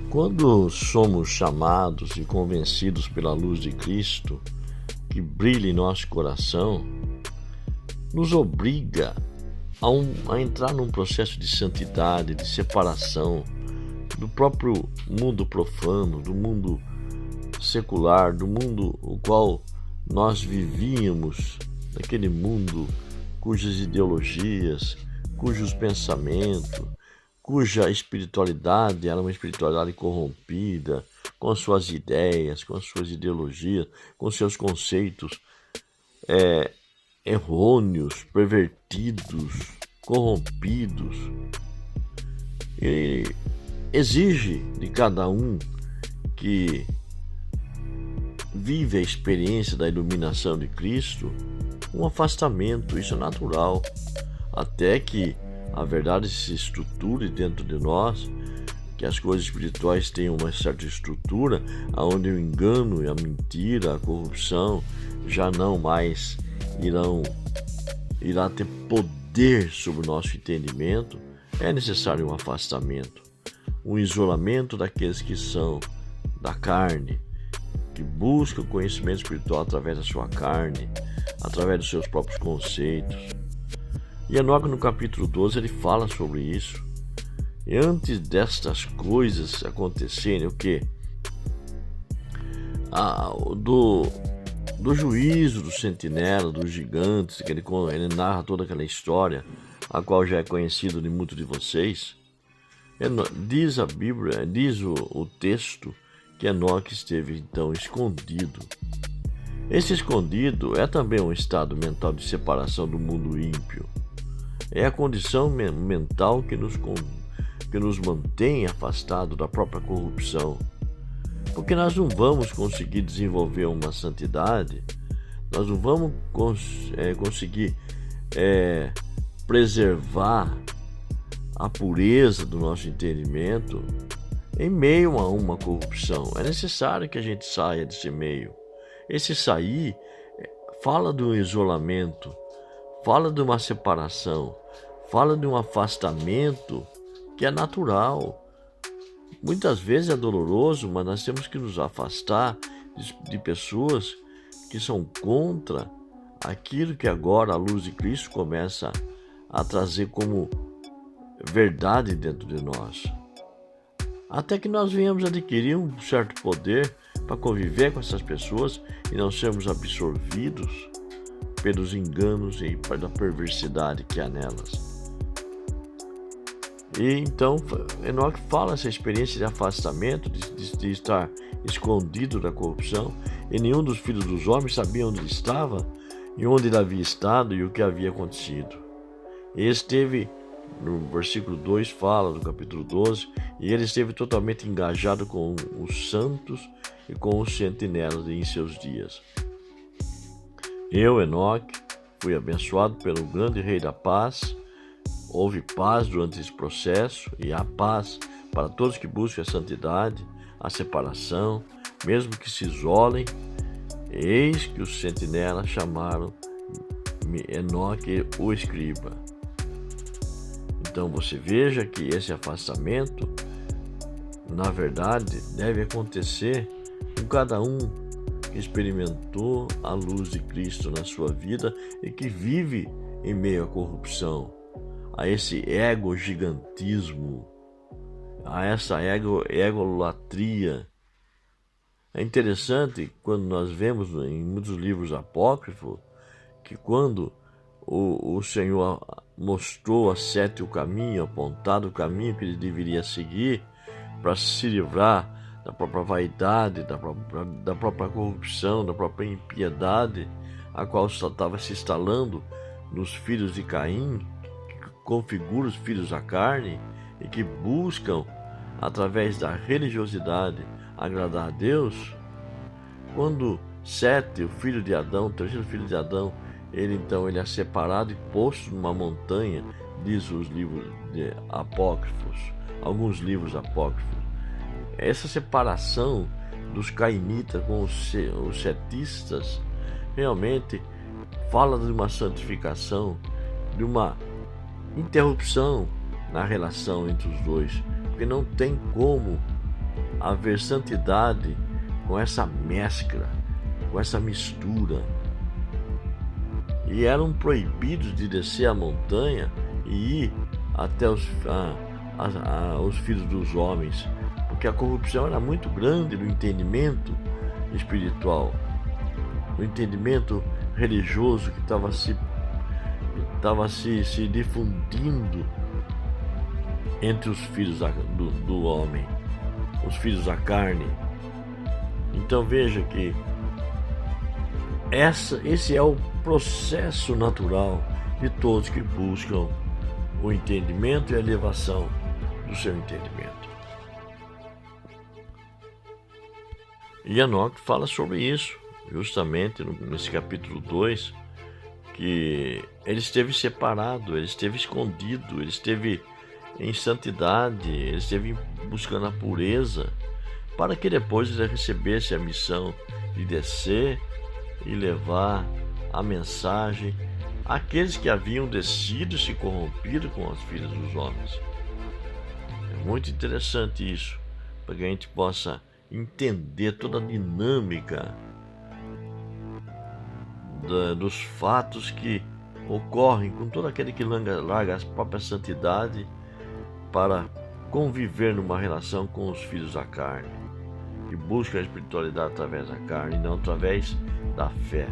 Quando somos chamados e convencidos pela luz de Cristo, que brilha em nosso coração, nos obriga a entrar num processo de santidade, de separação do próprio mundo profano, do mundo secular, do mundo o qual nós vivíamos, daquele mundo cujas ideologias, cujos pensamentos, cuja espiritualidade era uma espiritualidade corrompida, com as suas ideias, com as suas ideologias, com seus conceitos errôneos, pervertidos, corrompidos. E exige de cada um que vive a experiência da iluminação de Cristo um afastamento. Isso é natural, até que a verdade se estruture dentro de nós, que as coisas espirituais tenham uma certa estrutura, onde o engano e a mentira, a corrupção já não mais irá ter poder sobre o nosso entendimento. É necessário um afastamento, um isolamento daqueles que são da carne, que buscam o conhecimento espiritual através da sua carne, através dos seus próprios conceitos. E Enoque, no capítulo 12, ele fala sobre isso. E antes destas coisas acontecerem, o que? Do juízo do sentinela, dos gigantes, que ele narra toda aquela história, a qual já é conhecido de muitos de vocês. Diz a Bíblia, diz o texto, que Enoque esteve então escondido. Esse escondido é também um estado mental de separação do mundo ímpio. É a condição mental que nos mantém afastados da própria corrupção. Porque nós não vamos conseguir desenvolver uma santidade, nós não vamos conseguir preservar a pureza do nosso entendimento em meio a uma corrupção. É necessário que a gente saia desse meio. Esse sair fala do isolamento, fala de uma separação, fala de um afastamento que é natural. Muitas vezes é doloroso, mas nós temos que nos afastar de pessoas que são contra aquilo que agora a luz de Cristo começa a trazer como verdade dentro de nós. Até que nós venhamos adquirir um certo poder para conviver com essas pessoas e não sermos absorvidos pelos enganos e pela perversidade que há nelas. E então Enoque fala essa experiência de afastamento, de estar escondido da corrupção, e nenhum dos filhos dos homens sabia onde ele estava, e onde ele havia estado e o que havia acontecido. E esteve, no versículo 2 fala do capítulo 12, e ele esteve totalmente engajado com os santos e com os sentinelas em seus dias. Eu, Enoque, fui abençoado pelo grande Rei da Paz. Houve paz durante esse processo, e há paz para todos que buscam a santidade, a separação, mesmo que se isolem. Eis que os sentinelas chamaram Enoque o escriba. Então você veja que esse afastamento, na verdade, deve acontecer com cada um que experimentou a luz de Cristo na sua vida e que vive em meio à corrupção, a esse ego-gigantismo, a essa egolatria. É interessante quando nós vemos em muitos livros apócrifos que quando o Senhor mostrou a Sete o caminho, apontado o caminho que ele deveria seguir para se livrar da própria vaidade, da própria corrupção, da própria impiedade, a qual estava se instalando nos filhos de Caim, que configura os filhos da carne e que buscam, através da religiosidade, agradar a Deus. Quando Sete, o filho de Adão, o terceiro filho de Adão, ele é separado e posto numa montanha, diz os livros apócrifos, alguns livros apócrifos. Essa separação dos cainitas com os setistas realmente fala de uma santificação, de uma interrupção na relação entre os dois, porque não tem como haver santidade com essa mescla, com essa mistura. E eram proibidos de descer a montanha e ir até os filhos dos homens, porque a corrupção era muito grande no entendimento espiritual, no entendimento religioso que estava se difundindo entre os filhos do homem, os filhos da carne. Então veja que esse é o processo natural de todos que buscam o entendimento e a elevação do seu entendimento. E Enoque fala sobre isso, justamente nesse capítulo 2, que ele esteve separado, ele esteve escondido, ele esteve em santidade, ele esteve buscando a pureza, para que depois ele recebesse a missão de descer e levar a mensagem àqueles que haviam descido e se corrompido com as filhas dos homens. É muito interessante isso, para que a gente possa entender toda a dinâmica dos fatos que ocorrem com todo aquele que larga a própria santidade para conviver numa relação com os filhos da carne, que busca a espiritualidade através da carne e não através da fé.